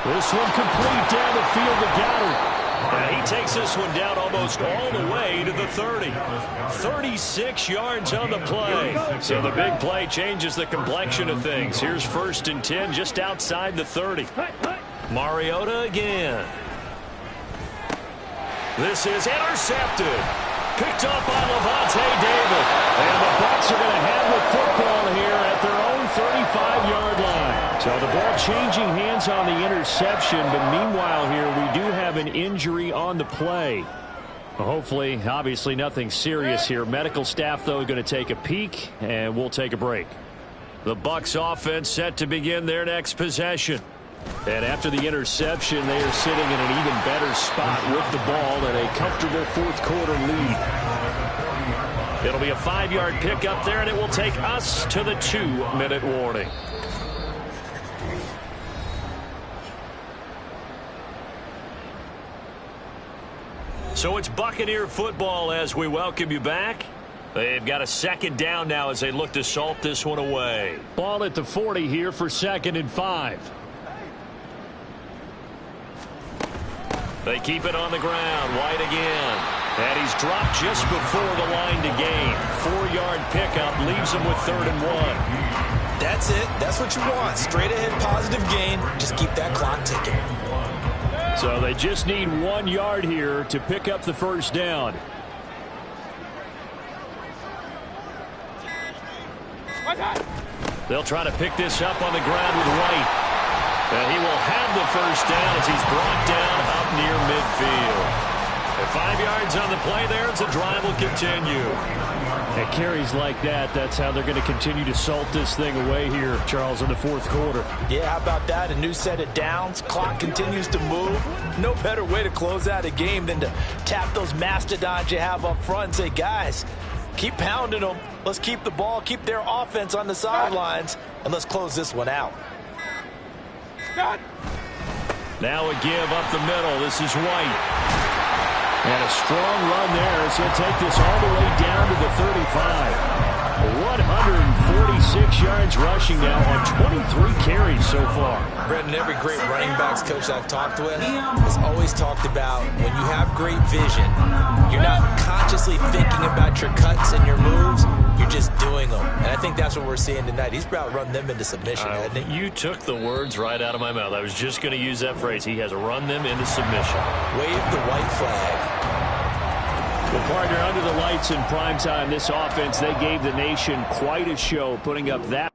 This one complete down the field to Goddard. And he takes this one down almost all the way to the 30. 36 yards on the play. So the big play changes the complexion of things. Here's 1st and 10 just outside the 30. Mariota again. This is intercepted. Picked up by Levante David. And the Bucs are going to have the football here at their own 35-yard line. So the ball changing hands on the interception, but meanwhile here we do have an injury on the play. Hopefully, obviously nothing serious here. Medical staff, though, going to take a peek, and we'll take a break. The Bucs offense set to begin their next possession. And after the interception, they are sitting in an even better spot with the ball and a comfortable 4th quarter lead. It'll be a 5-yard pickup there, and it will take us to the 2-minute warning. So it's Buccaneer football as we welcome you back. They've got a 2nd down now as they look to salt this one away. Ball at the 40 here for 2nd and 5. They keep it on the ground. White again. And he's dropped just before the line to gain. 4-yard pickup leaves him with 3rd and 1. That's it. That's what you want. Straight ahead positive gain. Just keep that clock ticking. So they just need 1 yard here to pick up the first down. They'll try to pick this up on the ground with White. And he will have the first down as he's brought down up near midfield. And 5 yards on the play there as the drive will continue. At carries like that, that's how they're going to continue to salt this thing away here, Charles, in the 4th quarter. Yeah, how about that? A new set of downs. Clock continues to move. No better way to close out a game than to tap those mastodons you have up front and say, guys, keep pounding them. Let's keep the ball, keep their offense on the sidelines, and let's close this one out. Now a give up the middle. This is White. And a strong run there as he'll take this all the way down to the 35. 146 yards rushing. rushing now on 23 carries so far. Brendan, every great running backs coach I've talked with has always talked about when you have great vision, you're not consciously thinking about your cuts and your moves, you're just doing them. And I think that's what we're seeing tonight. He's about run them into submission, hasn't he? You took the words right out of my mouth. I was just going to use that phrase. He has run them into submission. Wave the white flag. Well, partner, under the lights in primetime, this offense, they gave the nation quite a show, putting up that.